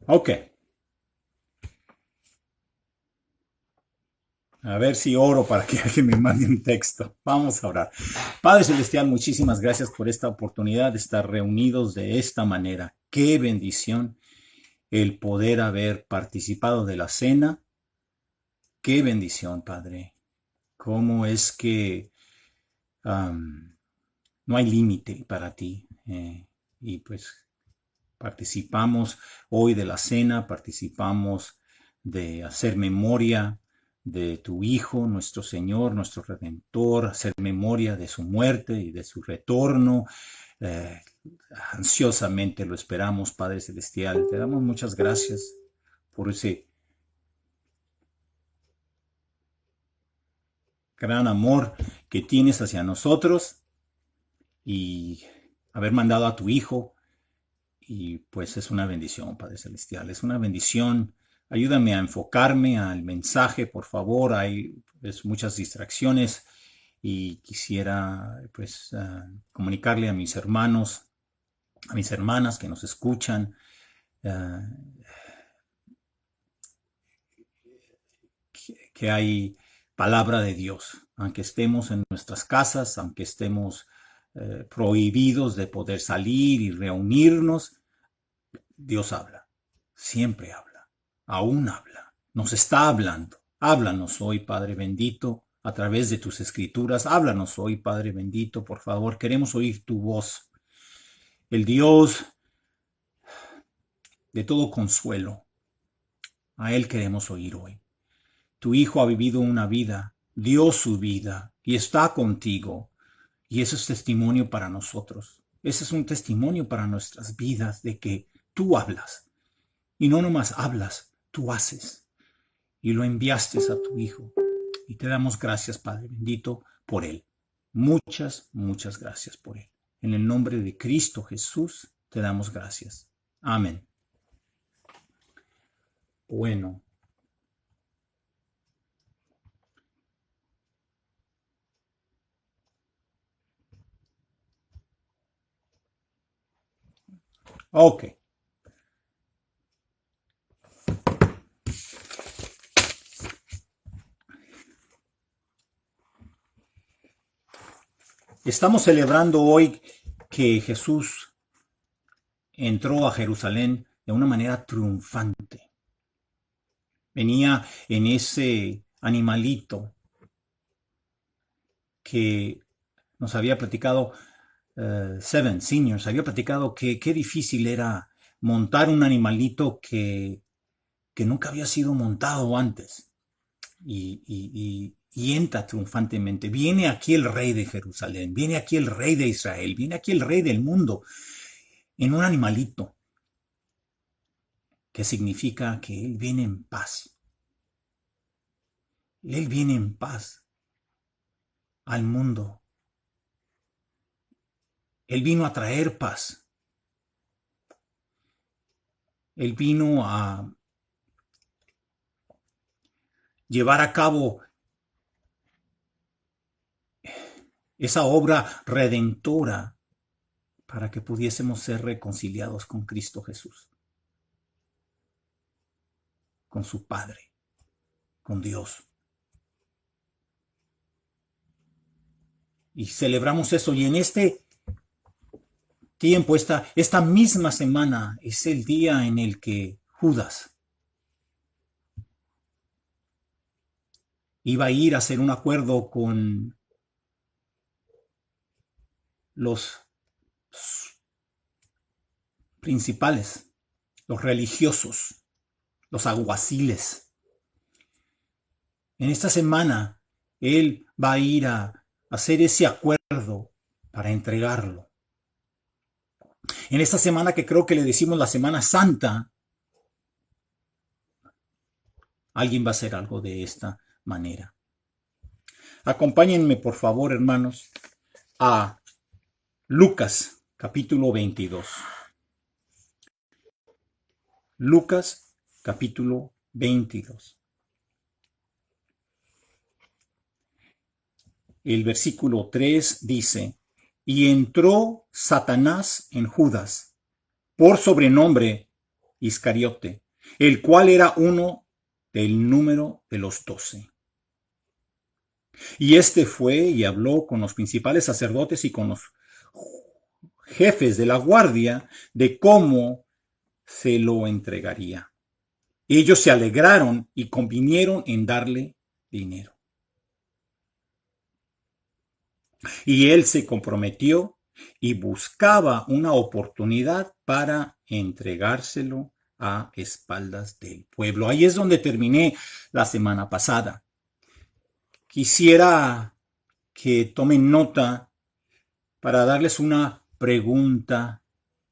Ok, a ver si oro para que alguien me mande un texto. Vamos a orar. Padre Celestial, muchísimas gracias por esta oportunidad de estar reunidos de esta manera. Qué bendición el poder haber participado de la cena. Qué bendición, Padre. Cómo es que am, no hay límite para ti. Y pues participamos hoy de la cena, participamos de hacer memoria de tu Hijo, nuestro Señor, nuestro Redentor, hacer memoria de su muerte y de su retorno. Eh, Ansiosamente lo esperamos, Padre Celestial. Te damos muchas gracias por ese gran amor que tienes hacia nosotros y haber mandado a tu Hijo. Y pues es una bendición, Padre Celestial, es una bendición. Ayúdame a enfocarme al mensaje, por favor. Hay pues, muchas distracciones y quisiera pues comunicarle a mis hermanos, a mis hermanas que nos escuchan, uh, que hay palabra de Dios, aunque estemos en nuestras casas, aunque estemos prohibidos de poder salir y reunirnos. Dios habla, siempre habla, aún habla, nos está hablando. Háblanos hoy, Padre bendito, a través de tus escrituras. Háblanos hoy, Padre bendito, por favor. Queremos oír tu voz. El Dios de todo consuelo, a Él queremos oír hoy. Tu Hijo ha vivido una vida, dio su vida y está contigo. Y eso es testimonio para nosotros. Ese es un testimonio para nuestras vidas de que tú hablas. Y no nomás hablas, tú haces. Y lo enviaste a tu Hijo. Y te damos gracias, Padre bendito, por Él. Muchas, muchas gracias por Él. En el nombre de Cristo Jesús te damos gracias. Amén. Bueno, ok. Estamos celebrando hoy que Jesús entró a Jerusalén de una manera triunfante. Venía en ese animalito que nos había platicado Seven Seniors, había platicado que qué difícil era montar un animalito que nunca había sido montado antes. Y entra triunfantemente. Viene aquí el rey de Jerusalén, viene aquí el rey de Israel, viene aquí el rey del mundo en un animalito, que significa que él viene en paz. Él viene en paz al mundo. Él vino a traer paz. Él vino a llevar a cabo esa obra redentora para que pudiésemos ser reconciliados con Cristo Jesús, con su Padre, con Dios. Y celebramos eso. Y en este tiempo, esta misma semana, es el día en el que Judas iba a ir a hacer un acuerdo con los principales, los religiosos, los alguaciles. En esta semana, él va a ir a hacer ese acuerdo para entregarlo. En esta semana que creo que le decimos la Semana Santa, alguien va a hacer algo de esta manera. Acompáñenme, por favor, hermanos, a Lucas, capítulo 22. Lucas, capítulo 22. El versículo 3 dice, y entró Satanás en Judas, por sobrenombre, Iscariote, el cual era uno del número de los 12. Y este fue y habló con los principales sacerdotes y con los jefes de la guardia de cómo se lo entregaría. Ellos se alegraron y convinieron en darle dinero. Y él se comprometió y buscaba una oportunidad para entregárselo a espaldas del pueblo. Ahí es donde terminé la semana pasada. Quisiera que tomen nota para darles una pregunta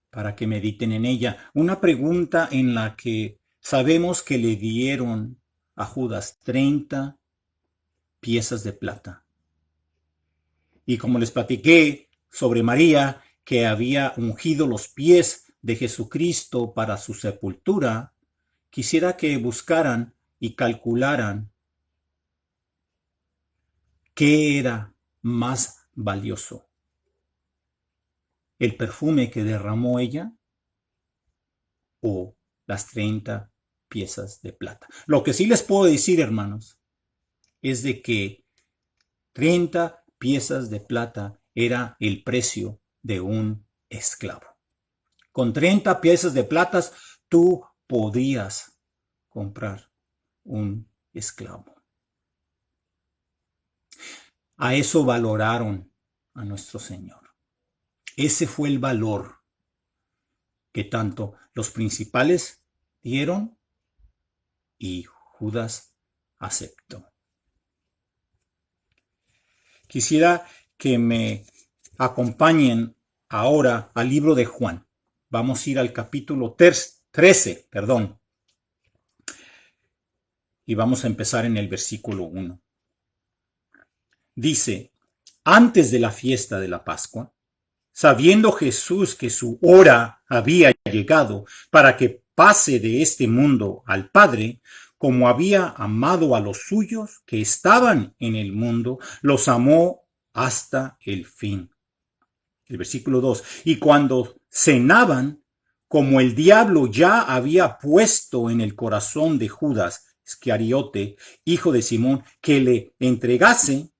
para que mediten en ella. Una pregunta en la que sabemos que le dieron a Judas 30 piezas de plata. Y como les platiqué sobre María, que había ungido los pies de Jesucristo para su sepultura, quisiera que buscaran y calcularan qué era más valioso: el perfume que derramó ella o las 30 piezas de plata. Lo que sí les puedo decir, hermanos, es de que 30 piezas de plata era el precio de un esclavo. Con 30 piezas de plata tú podías comprar un esclavo. A eso valoraron a nuestro Señor. Ese fue el valor que tanto los principales dieron y Judas aceptó. Quisiera que me acompañen ahora al libro de Juan. Vamos a ir al capítulo 13, y vamos a empezar en el versículo 1. Dice: antes de la fiesta de la Pascua, sabiendo Jesús que su hora había llegado para que pase de este mundo al Padre, como había amado a los suyos que estaban en el mundo, los amó hasta el fin. El versículo 2. Y cuando cenaban, como el diablo ya había puesto en el corazón de Judas Iscariote, hijo de Simón, que le entregase,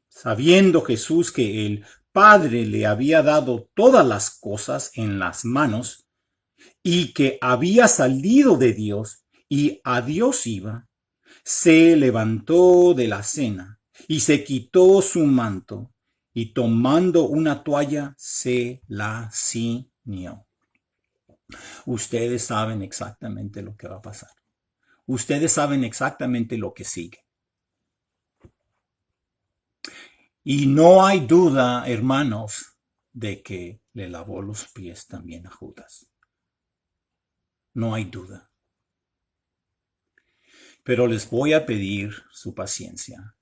sabiendo Jesús que el Padre le había dado todas las cosas en las manos y que había salido de Dios y a Dios iba, se levantó de la cena y se quitó su manto y tomando una toalla se la ciñó. Ustedes saben exactamente lo que va a pasar. Ustedes saben exactamente lo que sigue. Y no hay duda, hermanos, de que le lavó los pies también a Judas. No hay duda. Pero les voy a pedir su paciencia,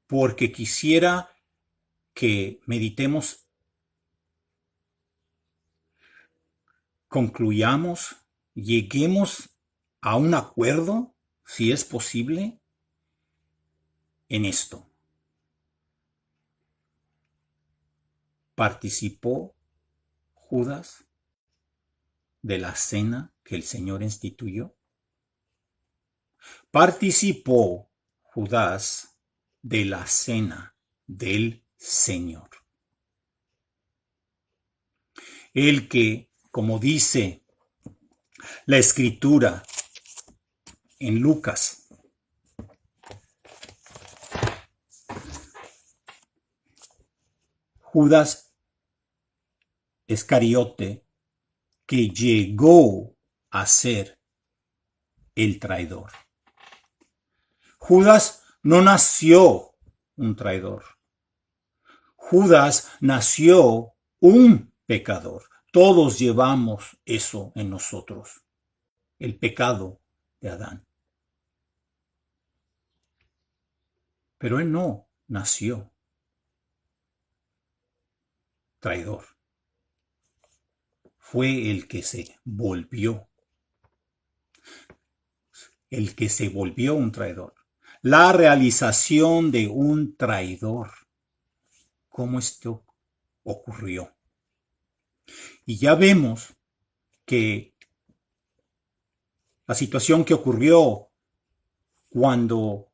porque quisiera que meditemos, concluyamos, lleguemos a un acuerdo, si es posible, en esto. ¿Participó Judas de la cena que el Señor instituyó? ¿Participó Judas de la cena del Señor? El que, como dice la Escritura en Lucas, Judas Iscariote, que llegó a ser el traidor. Judas no nació un traidor. Judas nació un pecador. Todos llevamos eso en nosotros, el pecado de Adán. Pero él no nació traidor. Fue el que se volvió un traidor. La realización de un traidor. ¿Cómo esto ocurrió? Y ya vemos que La situación que ocurrió cuando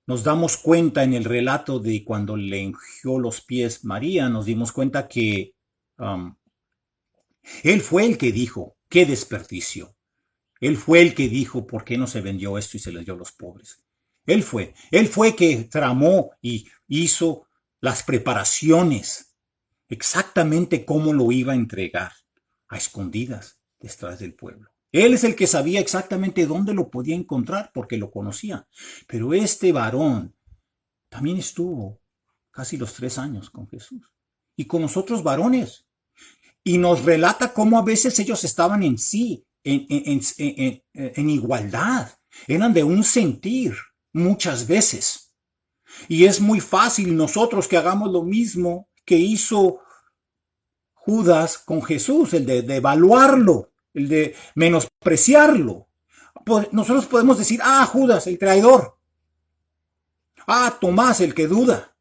nos damos cuenta en el relato de cuando le ungió los pies María, nos dimos cuenta que um, él fue el que dijo, qué desperdicio. Él fue el que dijo, ¿por qué no se vendió esto y se les dio a los pobres? Él fue que tramó y hizo las preparaciones, exactamente cómo lo iba a entregar, a escondidas, detrás del pueblo. Él es el que sabía exactamente dónde lo podía encontrar porque lo conocía. Pero este varón también estuvo casi los 3 años con Jesús y con los otros varones. Y nos relata cómo a veces ellos estaban en sí, en igualdad, eran de un sentir muchas veces. Y es muy fácil nosotros que hagamos lo mismo que hizo Judas con Jesús, el de evaluarlo, el de menospreciarlo. Nosotros podemos decir, Judas, el traidor. Tomás, el que duda.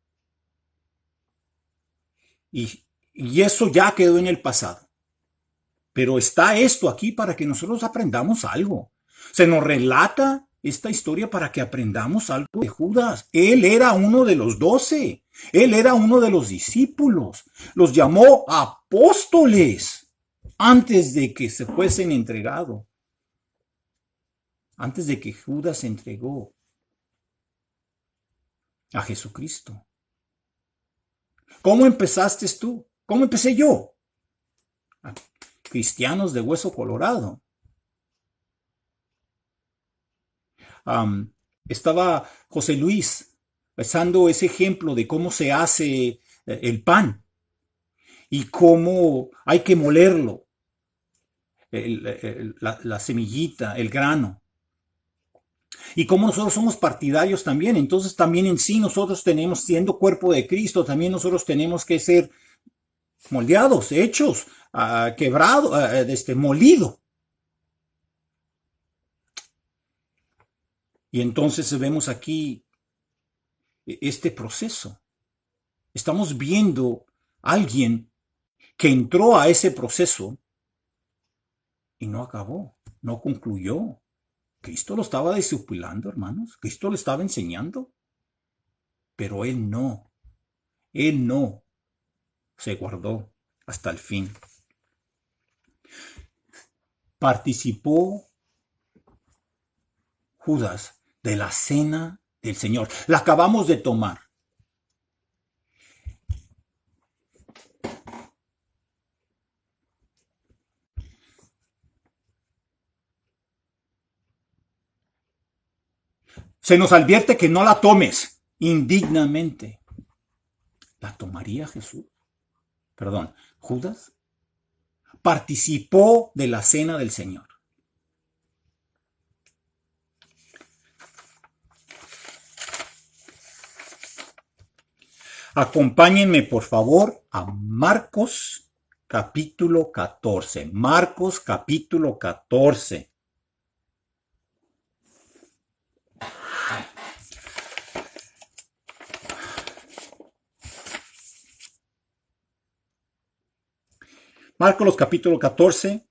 Y eso ya quedó en el pasado. Pero está esto aquí para que nosotros aprendamos algo. Se nos relata esta historia para que aprendamos algo de Judas. Él era uno de los 12. Él era uno de los discípulos. Los llamó apóstoles antes de que se fuesen entregados. Antes de que Judas se entregó a Jesucristo. ¿Cómo empezaste tú? ¿Cómo empecé yo? Cristianos de hueso colorado. Estaba José Luis usando ese ejemplo de cómo se hace el pan y cómo hay que molerlo, la semillita, el grano. Y como nosotros somos partidarios también, entonces también en sí nosotros tenemos, siendo cuerpo de Cristo, también nosotros tenemos que ser moldeados, hechos, quebrados, molido. Y entonces vemos aquí este proceso. Estamos viendo a alguien que entró a ese proceso y no acabó, no concluyó. Cristo lo estaba discipulando, hermanos. Cristo lo estaba enseñando. Pero él no se guardó hasta el fin. Participó Judas de la cena del Señor. La acabamos de tomar. Se nos advierte que no la tomes indignamente. ¿La tomaría Jesús? Perdón, Judas participó de la cena del Señor. Acompáñenme, por favor, a Marcos capítulo 14. Marcos capítulo 14. Marcos capítulo 14,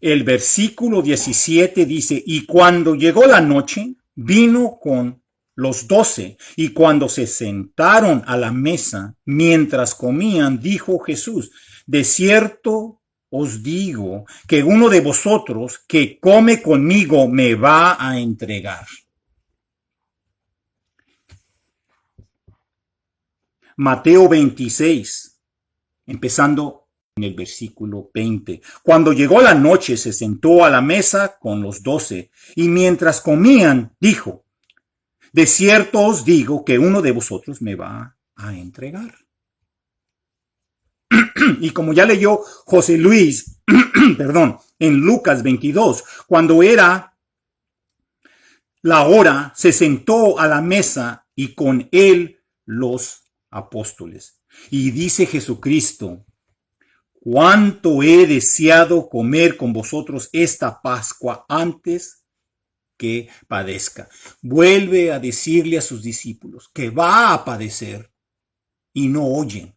el versículo 17 dice, y cuando llegó la noche, vino con los 12, y cuando se sentaron a la mesa, mientras comían, dijo Jesús, de cierto os digo que uno de vosotros que come conmigo me va a entregar. Mateo 26, empezando en el versículo 20. Cuando llegó la noche, se sentó a la mesa con los 12, y mientras comían, dijo, de cierto os digo que uno de vosotros me va a entregar. Y como ya leyó José Luis, perdón, en Lucas 22, cuando era la hora, se sentó a la mesa y con él los apóstoles. Y dice Jesucristo, cuánto he deseado comer con vosotros esta Pascua antes que padezca. Vuelve a decirle a sus discípulos que va a padecer y no oyen.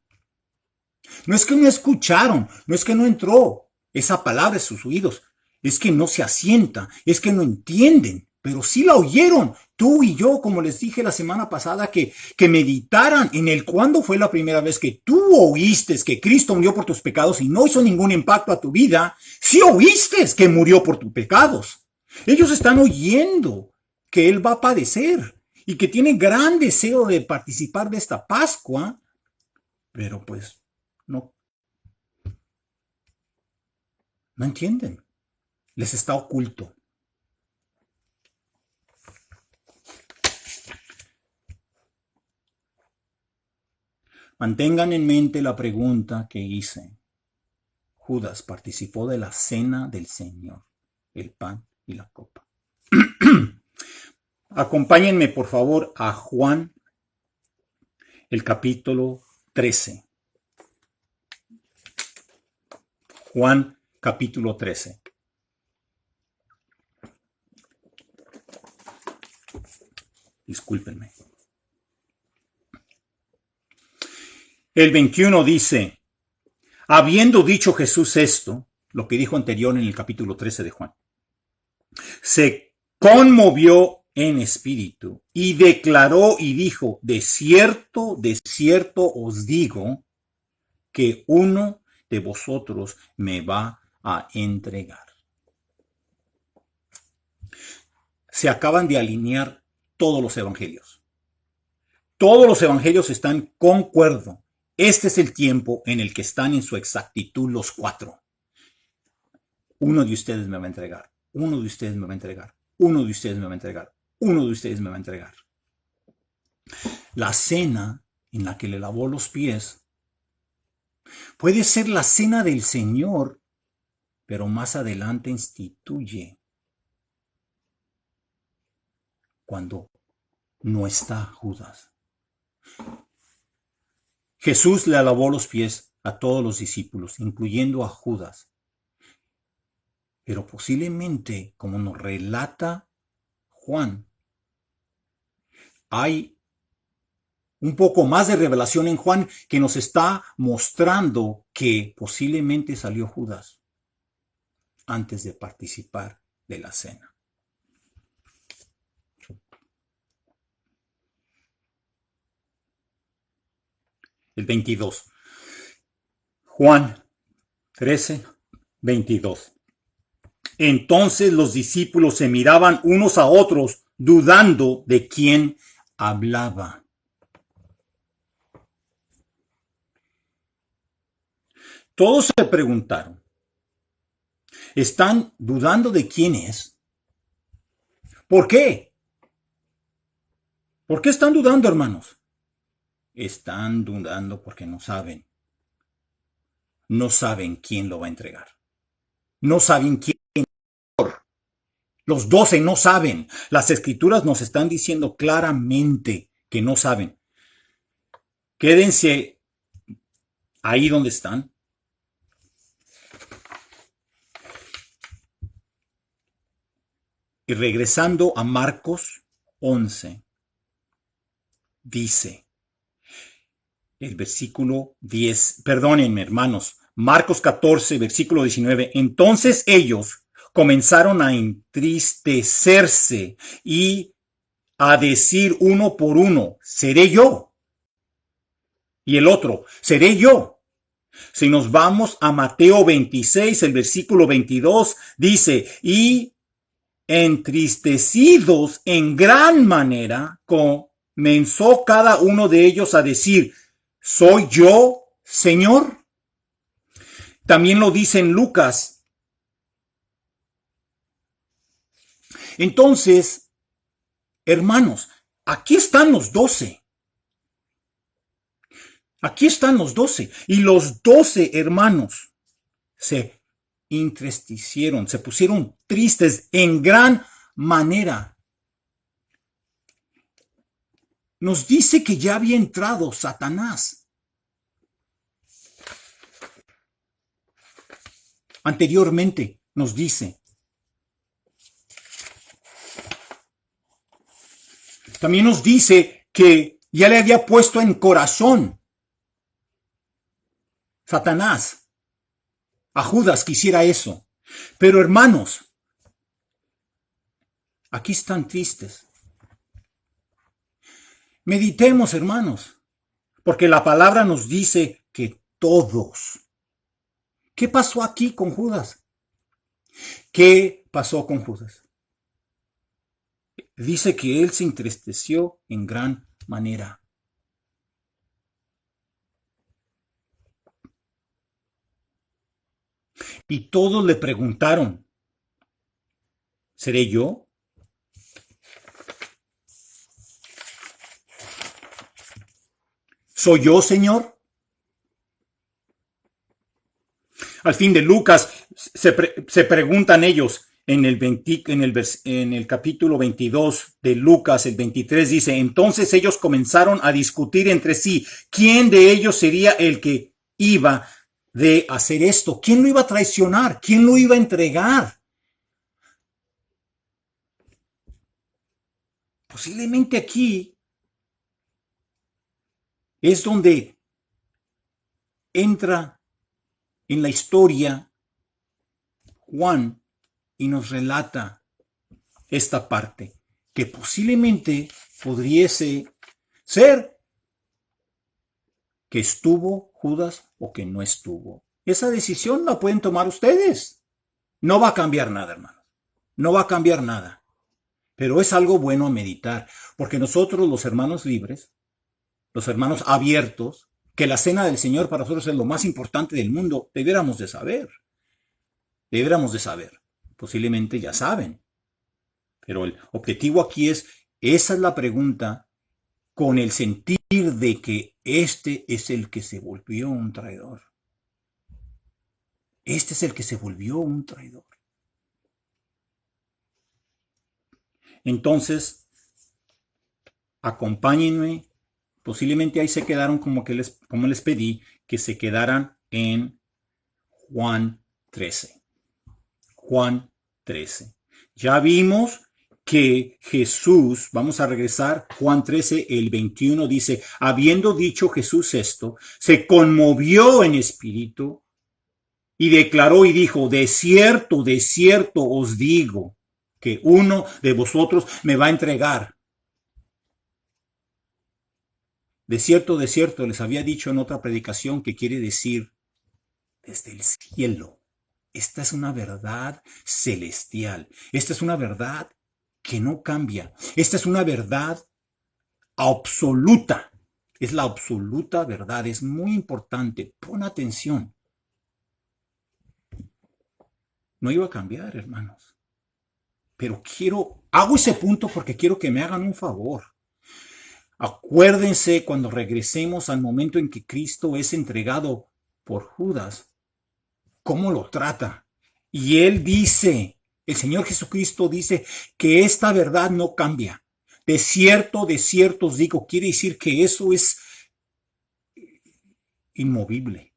No es que no escucharon, no es que no entró esa palabra en sus oídos, es que no se asienta, es que no entienden, pero sí la oyeron. Tú y yo, como les dije la semana pasada, que meditaran en el cuándo fue la primera vez que tú oíste que Cristo murió por tus pecados y no hizo ningún impacto a tu vida. Sí oíste que murió por tus pecados. Ellos están oyendo que Él va a padecer y que tiene gran deseo de participar de esta Pascua, pero pues no, no entienden. Les está oculto. Mantengan en mente la pregunta que hice. Judas participó de la cena del Señor, el pan y la copa. Acompáñenme por favor a Juan, el capítulo 13. Juan, capítulo 13. Discúlpenme. El 21 dice, habiendo dicho Jesús esto, lo que dijo anterior en el capítulo 13 de Juan, se conmovió en espíritu y declaró y dijo, de cierto os digo, que uno de vosotros me va a entregar. Se acaban de alinear todos los evangelios. Todos los evangelios están concuerdo. Este es el tiempo en el que están en su exactitud los cuatro. Uno de ustedes me va a entregar. Uno de ustedes me va a entregar. Uno de ustedes me va a entregar. Uno de ustedes me va a entregar. La cena en la que le lavó los pies puede ser la cena del Señor, pero más adelante instituye cuando no está Judas. Jesús le lavó los pies a todos los discípulos, incluyendo a Judas. Pero posiblemente, como nos relata Juan, hay un poco más de revelación en Juan que nos está mostrando que posiblemente salió Judas antes de participar de la cena. El 22. Juan 13, 22. Entonces los discípulos se miraban unos a otros, dudando de quién hablaba. Todos se preguntaron, ¿están dudando de quién es? ¿Por qué? ¿Por qué están dudando, hermanos? Están dudando porque no saben. No saben quién lo va a entregar. No saben quién. Los 12 no saben. Las escrituras nos están diciendo claramente que no saben. Quédense ahí donde están. Y regresando a Marcos 11, dice el versículo 10, perdónenme hermanos, Marcos 14, versículo 19, entonces ellos comenzaron a entristecerse y a decir uno por uno, seré yo. Y el otro, seré yo. Si nos vamos a Mateo 26, el versículo 22, dice, y entristecidos en gran manera, comenzó cada uno de ellos a decir, ¿soy yo, Señor? También lo dice en Lucas. Entonces, hermanos, aquí están los 12. Aquí están los 12. Y los 12 hermanos se entristecieron, se pusieron tristes en gran manera. Nos dice que ya había entrado Satanás. Anteriormente nos dice. También nos dice que ya le había puesto en corazón Satanás a Judas que hiciera eso. Pero hermanos, aquí están tristes. Meditemos, hermanos, porque la palabra nos dice que todos. ¿Qué pasó aquí con Judas? ¿Qué pasó con Judas? Dice que él se entristeció en gran manera. Y todos le preguntaron, ¿seré yo? ¿Soy yo, Señor? Al fin de Lucas se preguntan ellos en el capítulo 22 de Lucas, el 23 dice, entonces ellos comenzaron a discutir entre sí quién de ellos sería el que iba de hacer esto, quién lo iba a traicionar, quién lo iba a entregar. Posiblemente aquí es donde entra en la historia Juan y nos relata esta parte, que posiblemente pudiese ser que estuvo Judas o que no estuvo. Esa decisión la pueden tomar ustedes. No va a cambiar nada, hermanos. No va a cambiar nada. Pero es algo bueno a meditar, porque nosotros los hermanos libres, los hermanos abiertos, que la cena del Señor para nosotros es lo más importante del mundo, debiéramos de saber. Debiéramos de saber. Posiblemente ya saben. Pero el objetivo aquí es, esa es la pregunta con el sentir de que este es el que se volvió un traidor. Este es el que se volvió un traidor. Entonces, acompáñenme. Posiblemente ahí se quedaron como les pedí, que se quedaran en Juan 13. Juan 13. Ya vimos que Jesús, vamos a regresar, Juan 13, el 21 dice, habiendo dicho Jesús esto, se conmovió en espíritu y declaró y dijo, de cierto os digo, que uno de vosotros me va a entregar. De cierto, les había dicho en otra predicación que quiere decir desde el cielo. Esta es una verdad celestial. Esta es una verdad que no cambia. Esta es una verdad absoluta. Es la absoluta verdad. Es muy importante. Pon atención. No iba a cambiar, hermanos. Pero hago ese punto porque quiero que me hagan un favor. Acuérdense cuando regresemos al momento en que Cristo es entregado por Judas, cómo lo trata. Y él dice, el Señor Jesucristo dice que esta verdad no cambia. De cierto os digo, quiere decir que eso es inmovible.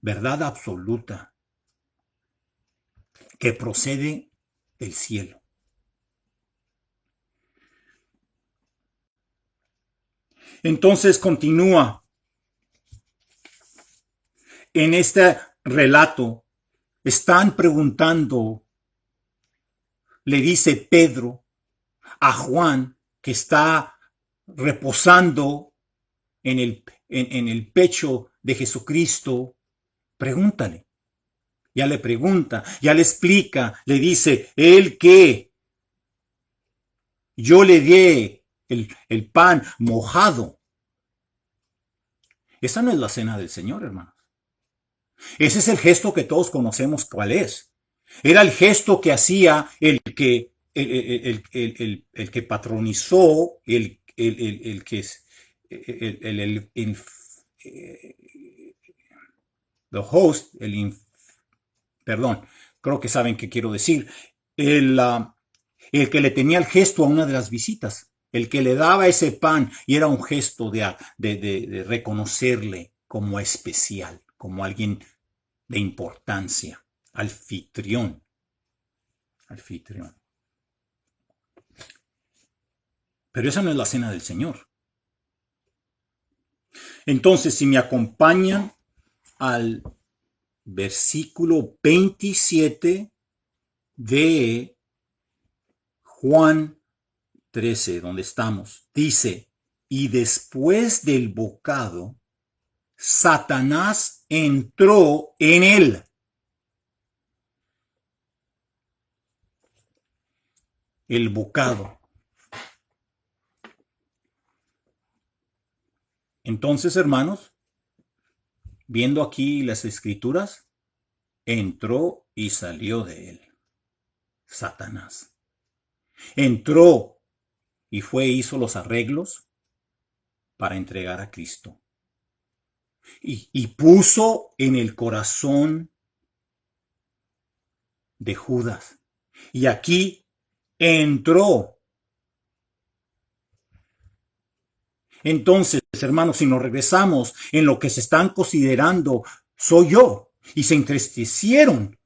Verdad absoluta que procede del cielo. Entonces continúa en este relato. Están preguntando, le dice Pedro a Juan, que está reposando en el pecho de Jesucristo, pregúntale. Ya le pregunta, ya le explica, le dice, ¿el qué? Yo le di el pan mojado. Esa no es la cena del Señor, hermanos. Ese es el gesto que todos conocemos cuál es. Era el gesto que hacía el que patronizó, el que es the host, perdón, creo que saben qué quiero decir, el que le tenía el gesto a una de las visitas, el que le daba ese pan y era un gesto de reconocerle como especial, como alguien de importancia, anfitrión. Anfitrión. Pero esa no es la cena del Señor. Entonces, si me acompañan al versículo 27 de Juan 13, donde estamos. Dice, y después del bocado, Satanás entró en él. El bocado. Entonces, hermanos, viendo aquí las escrituras, entró y salió de él. Satanás. Entró y hizo los arreglos para entregar a Cristo. Y puso en el corazón de Judas. Y aquí entró. Entonces, hermanos, si nos regresamos en lo que se están considerando, soy yo, y se entristecieron.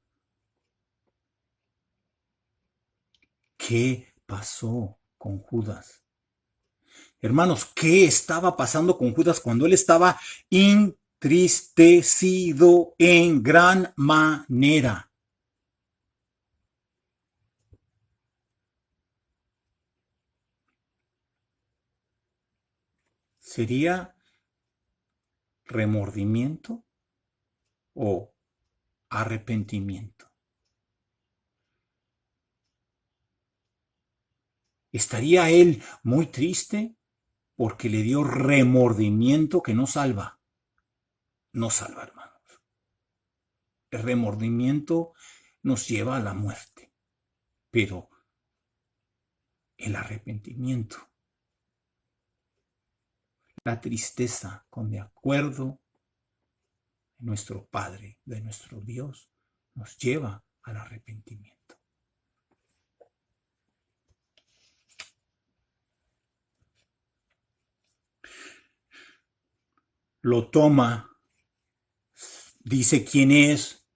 ¿Qué pasó con Judas? Hermanos, ¿qué estaba pasando con Judas cuando él estaba entristecido en gran manera? ¿Sería remordimiento o arrepentimiento? ¿Estaría él muy triste porque le dio remordimiento que no salva? No salva, hermanos. El remordimiento nos lleva a la muerte, pero el arrepentimiento, la tristeza con de acuerdo de nuestro Padre, de nuestro Dios, nos lleva al arrepentimiento. Lo toma, dice quién es,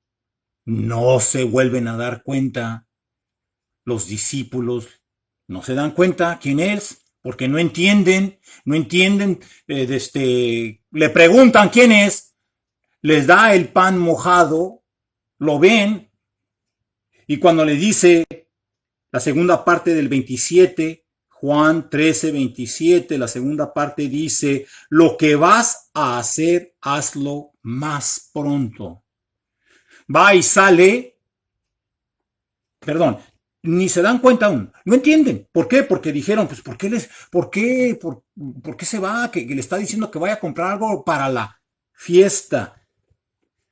no se vuelven a dar cuenta. Los discípulos no se dan cuenta quién es, porque no entienden, le preguntan quién es, les da el pan mojado, lo ven, y cuando le dice la segunda parte del 27, Juan 13, 27, la segunda parte dice, lo que vas a hacer, hazlo más pronto. Va y sale, perdón, ni se dan cuenta aún, no entienden. ¿Por qué? Porque dijeron, pues, ¿por qué se va? Que le está diciendo que vaya a comprar algo para la fiesta.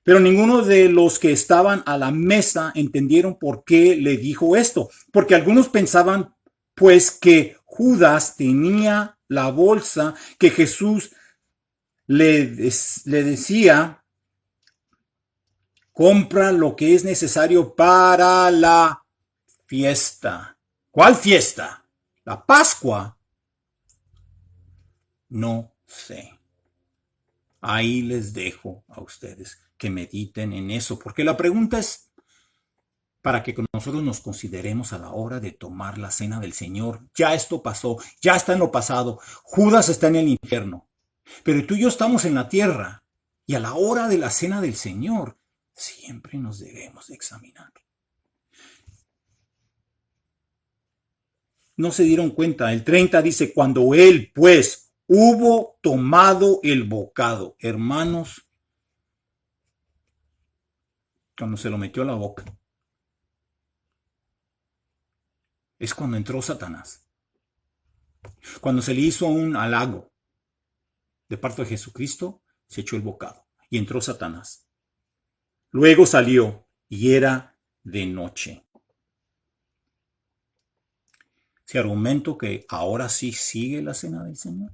Pero ninguno de los que estaban a la mesa entendieron por qué le dijo esto. Porque algunos pensaban, pues, que Judas tenía la bolsa que Jesús le decía, compra lo que es necesario para la fiesta. ¿Cuál fiesta? ¿La Pascua? No sé. Ahí les dejo a ustedes que mediten en eso, porque la pregunta es para que nosotros nos consideremos a la hora de tomar la cena del Señor. Ya esto pasó, ya está en lo pasado. Judas está en el infierno, pero tú y yo estamos en la tierra, y a la hora de la cena del Señor siempre nos debemos examinar. No se dieron cuenta. El 30 dice, cuando él, pues, hubo tomado el bocado. Hermanos, cuando se lo metió a la boca, es cuando entró Satanás. Cuando se le hizo un halago de parte de Jesucristo, se echó el bocado y entró Satanás. Luego salió y era de noche. ¿Se argumento que ahora sí sigue la cena del Señor?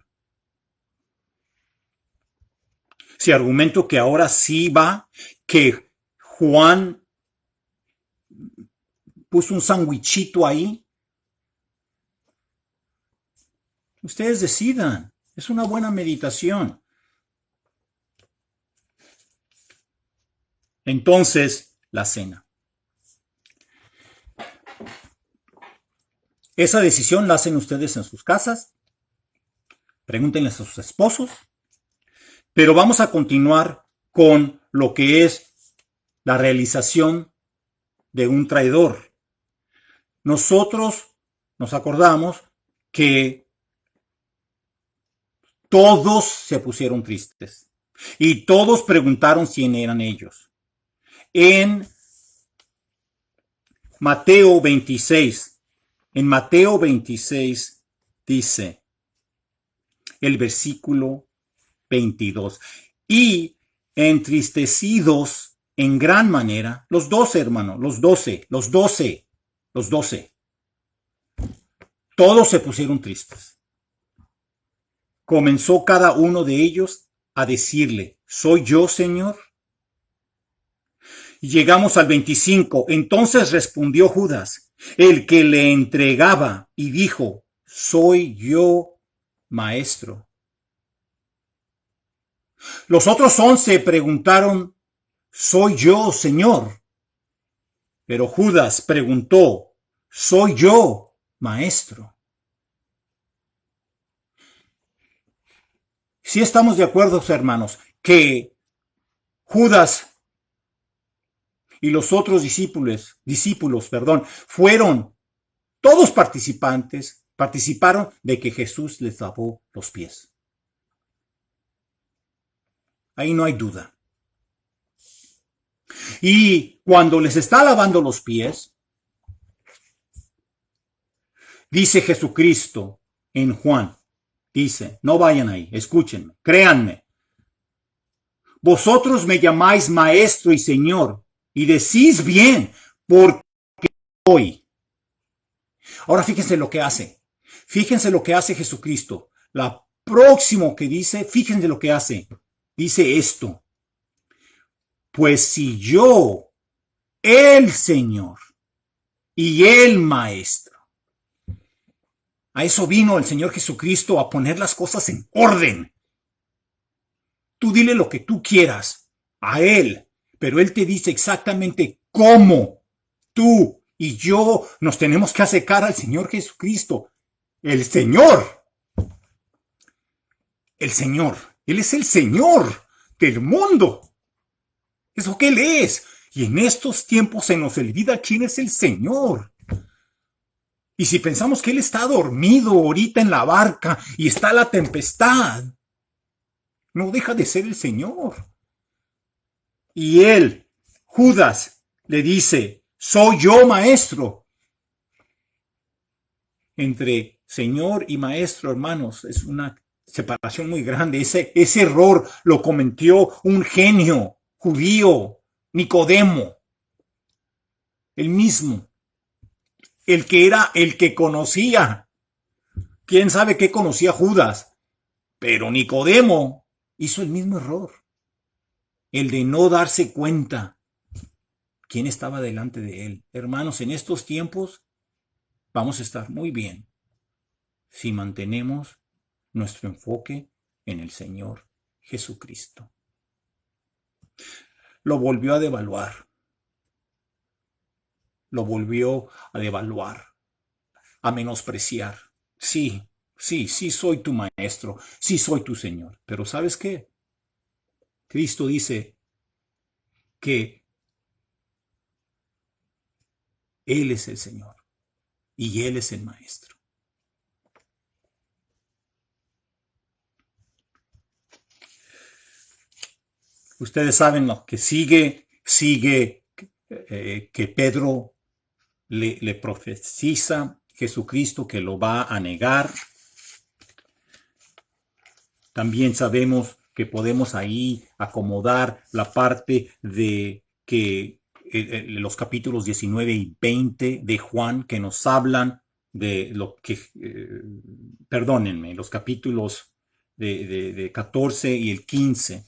¿Se argumento que ahora sí va, que Juan puso un sandwichito ahí? Ustedes decidan. Es una buena meditación. Entonces, la cena. Esa decisión la hacen ustedes en sus casas. Pregúntenle a sus esposos. Pero vamos a continuar con lo que es la realización de un traidor. Nosotros nos acordamos que todos se pusieron tristes y todos preguntaron quién eran ellos. En Mateo 26, dice el versículo 22, y entristecidos en gran manera, los 12, hermano, los 12, todos se pusieron tristes. Comenzó cada uno de ellos a decirle, ¿soy yo, Señor? Y llegamos al 25. Entonces respondió Judas, el que le entregaba, y dijo, soy yo, maestro. Los otros 11 preguntaron, ¿soy yo, Señor? Pero Judas preguntó, ¿soy yo, maestro? Si estamos de acuerdo, hermanos, que Judas y los otros discípulos, fueron todos participaron de que Jesús les lavó los pies. Ahí no hay duda. Y cuando les está lavando los pies, dice Jesucristo en Juan, dice, no vayan ahí, escúchenme, créanme. Vosotros me llamáis maestro y señor, y decís bien, porque soy. Ahora fíjense lo que hace. Fíjense lo que hace Jesucristo. La próximo que dice, fíjense lo que hace. Dice esto. Pues si yo, el Señor y el Maestro. A eso vino el Señor Jesucristo, a poner las cosas en orden. Tú dile lo que tú quieras a Él, pero Él te dice exactamente cómo tú y yo nos tenemos que acercar al Señor Jesucristo. El Señor. El Señor. Él es el Señor del mundo. Es lo que Él es. Y en estos tiempos se nos olvida quién es el Señor. Y si pensamos que Él está dormido ahorita en la barca y está la tempestad, no deja de ser el Señor. Y él, Judas, le dice, soy yo, maestro. Entre Señor y maestro, hermanos, es una separación muy grande. Ese error lo cometió un genio judío, Nicodemo, el mismo, el que era el que conocía. ¿Quién sabe qué conocía Judas? Pero Nicodemo hizo el mismo error, el de no darse cuenta quién estaba delante de él. Hermanos, en estos tiempos vamos a estar muy bien si mantenemos nuestro enfoque en el Señor Jesucristo. Lo volvió a devaluar. Lo volvió a devaluar, a menospreciar. Sí, soy tu maestro, sí soy tu Señor. Pero ¿sabes qué? Cristo dice que Él es el Señor y Él es el maestro. Ustedes saben lo que sigue que Pedro le profetiza Jesucristo que lo va a negar. También sabemos que podemos ahí acomodar la parte de que los capítulos 19 y 20 de Juan que nos hablan de lo que, perdónenme, los capítulos de 14 y el 15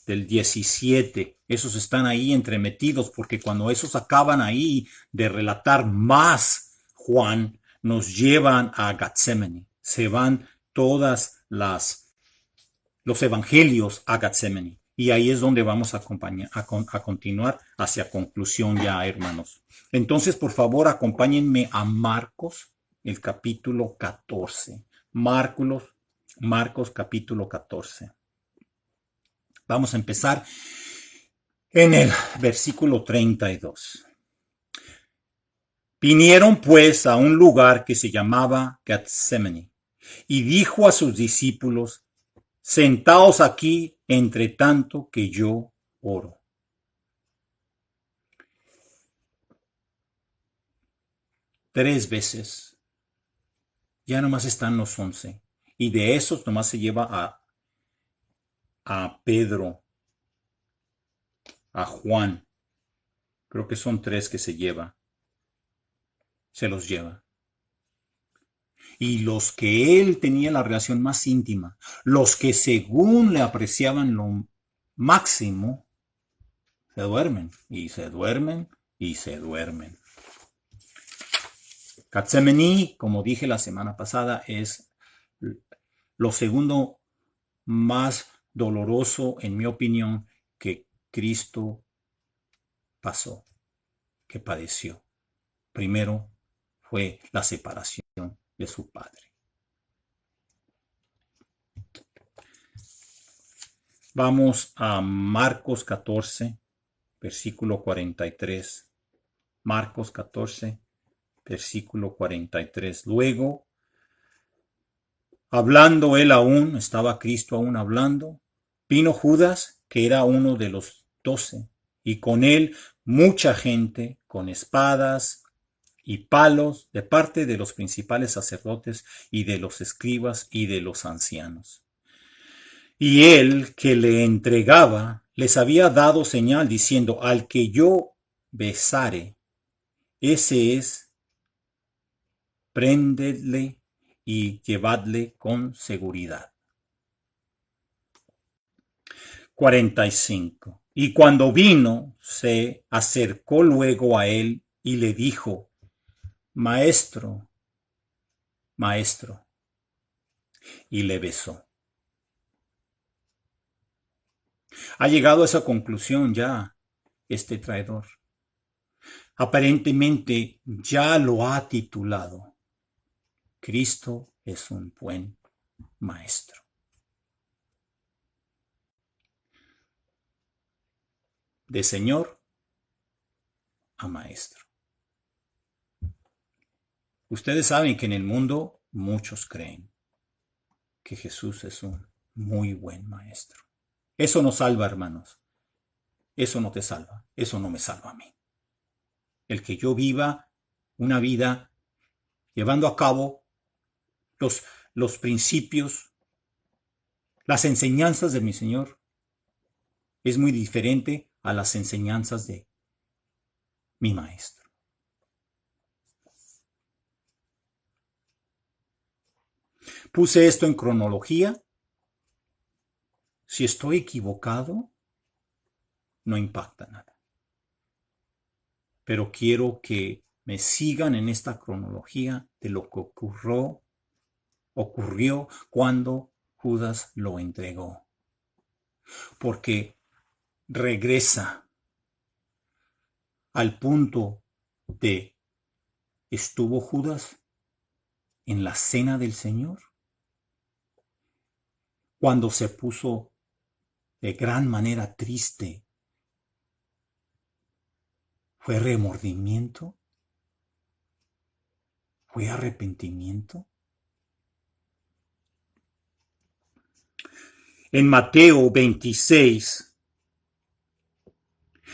del 17, esos están ahí entremetidos porque cuando esos acaban ahí de relatar más Juan, nos llevan a Getsemaní, se van todas los evangelios a Getsemaní. Y ahí es donde vamos a continuar hacia conclusión ya, hermanos. Entonces, por favor, acompáñenme a Marcos, el capítulo 14. Marcos capítulo 14. Vamos a empezar En el versículo 32. Vinieron pues a un lugar que se llamaba Getsemaní, y dijo a sus discípulos: Sentaos aquí entre tanto que yo oro. Tres veces. Ya nomás están los 11. Y de esos nomás se lleva a Pedro, a Juan. Creo que son tres que se lleva. Se los lleva. Y los que él tenía la relación más íntima, los que según le apreciaban lo máximo, se duermen, y se duermen, y se duermen. Getsemaní, como dije la semana pasada, es lo segundo más doloroso, en mi opinión, que Cristo pasó, que padeció. Primero fue la separación de su Padre. Vamos a Marcos 14, versículo 43. Marcos 14, versículo 43. Luego, hablando él aún, estaba Cristo aún hablando, vino Judas, que era uno de los 12, y con él mucha gente con espadas y palos de parte de los principales sacerdotes y de los escribas y de los ancianos. Y él que le entregaba les había dado señal diciendo: al que yo besare, ese es, prendedle y llevadle con seguridad. 45. Y cuando vino, se acercó luego a él y le dijo: Maestro, maestro, y le besó. Ha llegado a esa conclusión ya este traidor. Aparentemente ya lo ha titulado: Cristo es un buen maestro. De Señor a maestro. Ustedes saben que en el mundo muchos creen que Jesús es un muy buen maestro. Eso no salva, hermanos. Eso no te salva. Eso no me salva a mí. El que yo viva una vida llevando a cabo los principios, las enseñanzas de mi Señor, es muy diferente a las enseñanzas de mi maestro. Puse esto en cronología. Si estoy equivocado, no impacta nada. Pero quiero que me sigan en esta cronología de lo que ocurrió cuando Judas lo entregó. Porque regresa al punto de: ¿estuvo Judas en la cena del Señor? Cuando se puso de gran manera triste, ¿fue remordimiento? ¿Fue arrepentimiento? En Mateo 26,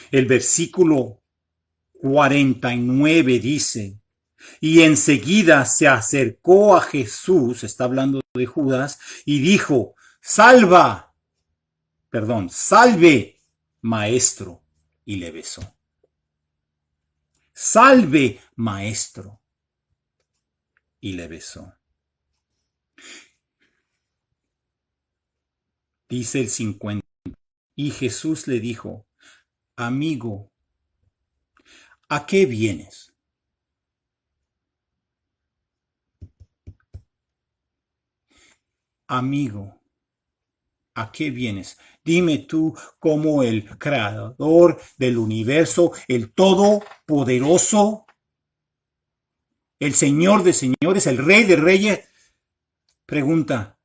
el versículo 49 dice: y enseguida se acercó a Jesús, está hablando de Judas, y dijo: salve, maestro, y le besó. Salve, maestro, y le besó. Dice el 50. Y Jesús le dijo: amigo, ¿a qué vienes? Amigo, ¿a qué vienes? Dime tú cómo el creador del universo, el todopoderoso, el Señor de señores, el Rey de reyes, pregunta.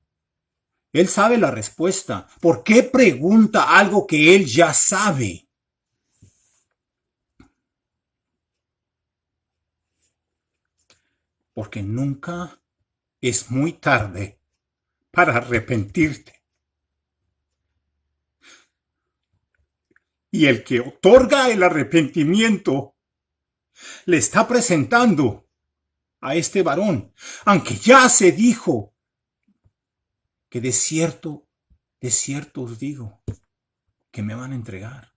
Él sabe la respuesta. ¿Por qué pregunta algo que él ya sabe? porque nunca es muy tarde para arrepentirte. Y el que otorga el arrepentimiento le está presentando a este varón, aunque ya se dijo que de cierto os digo que me van a entregar.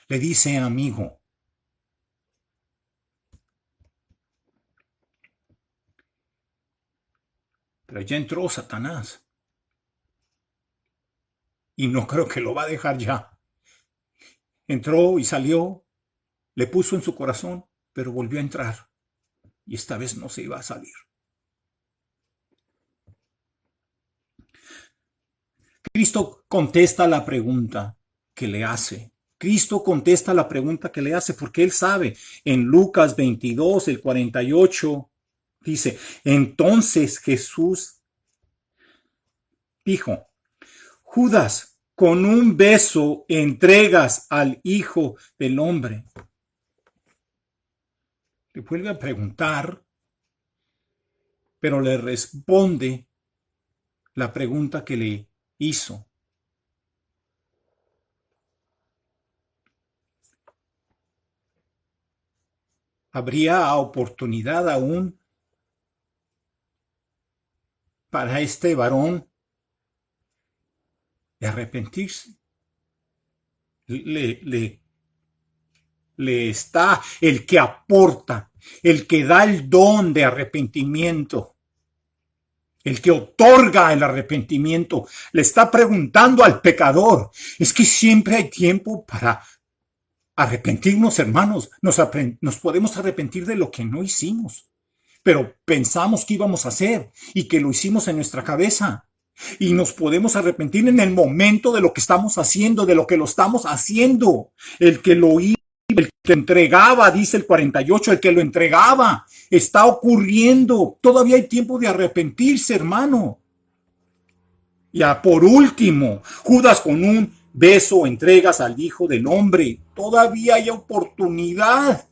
Le dice, amigo, pero ya entró Satanás y no creo que lo va a dejar ya. Entró y salió, le puso en su corazón, pero volvió a entrar y esta vez no se iba a salir. Cristo contesta la pregunta que le hace. Cristo contesta la pregunta que le hace porque él sabe. En Lucas 22, el 48, dice, entonces Jesús dijo, Judas, con un beso entregas al Hijo del Hombre. Le vuelve a preguntar, pero le responde la pregunta que le hizo. ¿Habría oportunidad aún para este varón de arrepentirse? Le está el que aporta, el que da el don de arrepentimiento, el que otorga el arrepentimiento, le está preguntando al pecador. Es que siempre hay tiempo para arrepentirnos, hermanos. Nos podemos arrepentir de lo que no hicimos, pero pensamos que íbamos a hacer y que lo hicimos en nuestra cabeza. Y nos podemos arrepentir en el momento de lo que estamos haciendo, de lo que lo estamos haciendo. El que lo hizo, el que entregaba, dice el 48, el que lo entregaba, está ocurriendo. Todavía hay tiempo de arrepentirse, hermano. Ya por último, Judas con un beso entregas al Hijo del Hombre. Todavía hay oportunidad.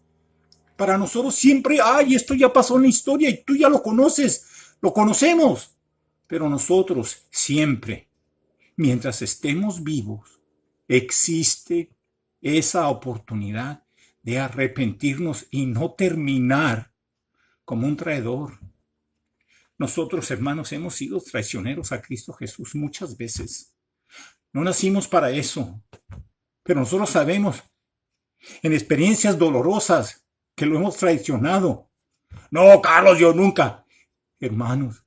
Para nosotros siempre, ay, esto ya pasó en la historia y tú ya lo conoces, lo conocemos. Pero nosotros siempre, mientras estemos vivos, existe esa oportunidad de arrepentirnos y no terminar como un traidor. Nosotros, hermanos, hemos sido traicioneros a Cristo Jesús muchas veces. No nacimos para eso, pero nosotros sabemos en experiencias dolorosas que lo hemos traicionado. No, Carlos, yo nunca. Hermanos,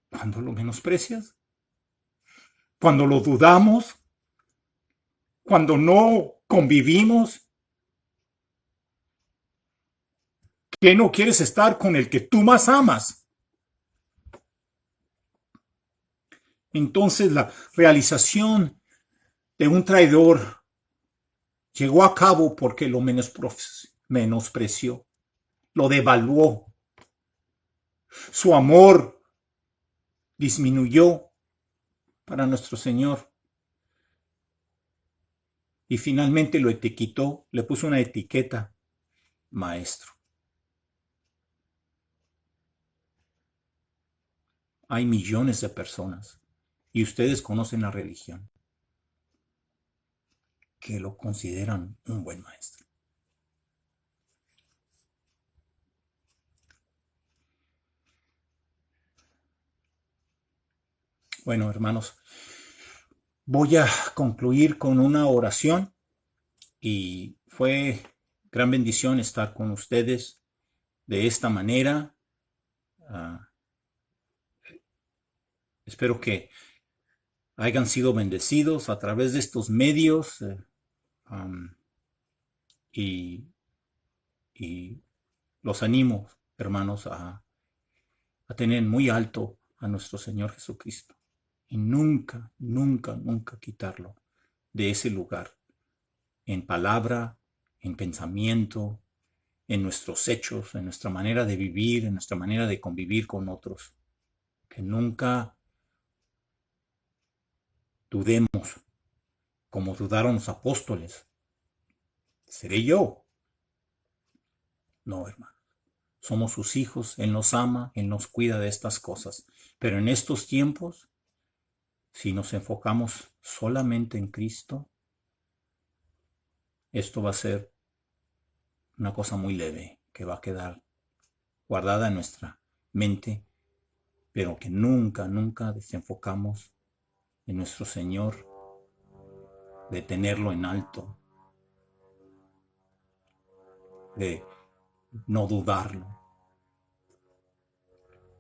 cuando lo menosprecias, cuando lo dudamos, cuando no convivimos, que no quieres estar con el que tú más amas. Entonces la realización de un traidor llegó a cabo porque lo menospreció, lo devaluó. Su amor disminuyó para nuestro Señor y finalmente lo etiquetó, le puso una etiqueta, maestro. Hay millones de personas y ustedes conocen la religión que lo consideran un buen maestro. Bueno, hermanos, voy a concluir con una oración y fue gran bendición estar con ustedes de esta manera. Espero que hayan sido bendecidos a través de estos medios y, y los animo, hermanos, a tener muy alto a nuestro Señor Jesucristo y nunca, nunca, nunca quitarlo de ese lugar, en palabra, en pensamiento, en nuestros hechos, en nuestra manera de vivir, en nuestra manera de convivir con otros. Que nunca dudemos como dudaron los apóstoles. ¿Seré yo? No, hermano. Somos sus hijos, Él nos ama, Él nos cuida de estas cosas. Pero en estos tiempos, si nos enfocamos solamente en Cristo, esto va a ser una cosa muy leve que va a quedar guardada en nuestra mente, pero que nunca, nunca desenfocamos en nuestro Señor, de tenerlo en alto, de no dudarlo,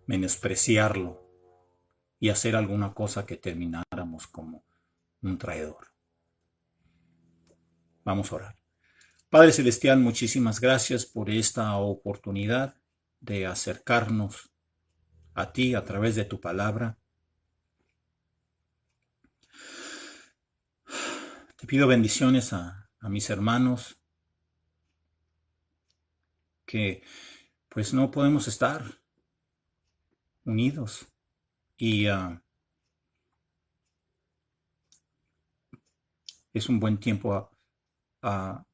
menospreciarlo y hacer alguna cosa que termináramos como un traidor. Vamos a orar. Padre Celestial, muchísimas gracias por esta oportunidad de acercarnos a ti a través de tu palabra. Te pido bendiciones a mis hermanos que pues no podemos estar unidos y es un buen tiempo a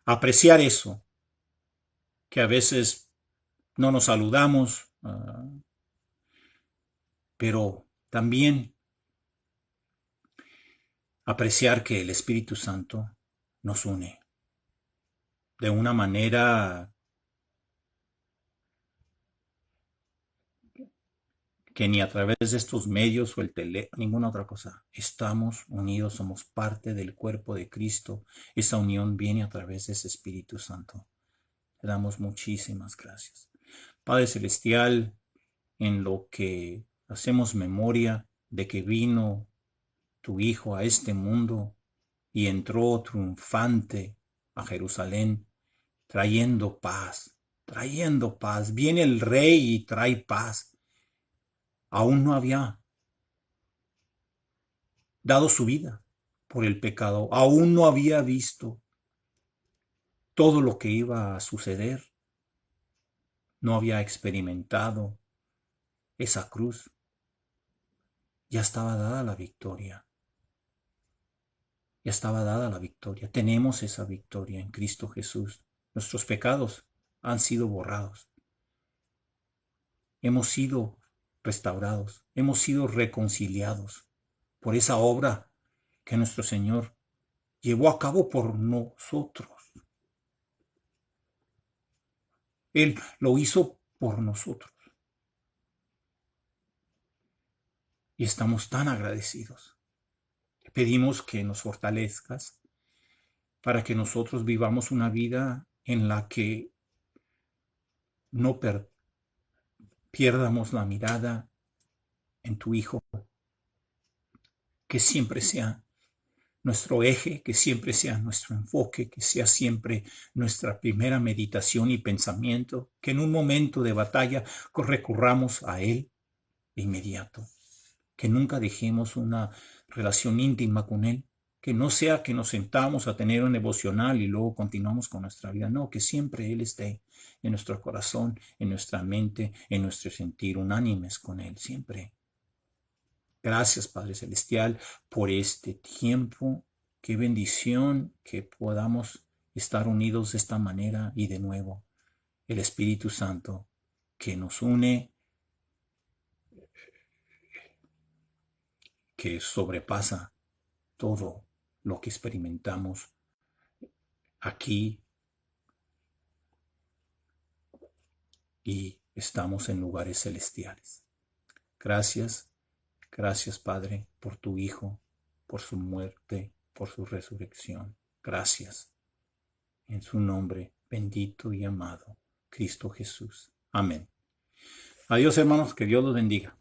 apreciar eso, que a veces no nos saludamos, pero también apreciar que el Espíritu Santo nos une de una manera que ni a través de estos medios o el teléfono, ninguna otra cosa. Estamos unidos, somos parte del cuerpo de Cristo. Esa unión viene a través de ese Espíritu Santo. Te damos muchísimas gracias. Padre Celestial, en lo que hacemos memoria de que vino tu Hijo a este mundo y entró triunfante a Jerusalén, trayendo paz, trayendo paz. Viene el Rey y trae paz. Aún no había dado su vida por el pecado, aún no había visto todo lo que iba a suceder, no había experimentado esa cruz, ya estaba dada la victoria, ya estaba dada la victoria, tenemos esa victoria en Cristo Jesús, nuestros pecados han sido borrados, hemos sido restaurados, hemos sido reconciliados por esa obra que nuestro Señor llevó a cabo por nosotros. Él lo hizo por nosotros. Y estamos tan agradecidos. Te pedimos que nos fortalezcas para que nosotros vivamos una vida en la que no pierdamos la mirada en tu Hijo, que siempre sea nuestro eje, que siempre sea nuestro enfoque, que sea siempre nuestra primera meditación y pensamiento, que en un momento de batalla recurramos a Él de inmediato, que nunca dejemos una relación íntima con Él, que no sea que nos sentamos a tener un devocional y luego continuamos con nuestra vida, no, que siempre Él esté en nuestro corazón, en nuestra mente, en nuestro sentir, unánimes con Él, siempre. Gracias, Padre Celestial, por este tiempo. Qué bendición que podamos estar unidos de esta manera y de nuevo. El Espíritu Santo que nos une, que sobrepasa todo lo que experimentamos aquí y estamos en lugares celestiales. Gracias, gracias Padre por tu Hijo, por su muerte, por su resurrección. Gracias. En su nombre, bendito y amado, Cristo Jesús. Amén. Adiós hermanos, que Dios los bendiga.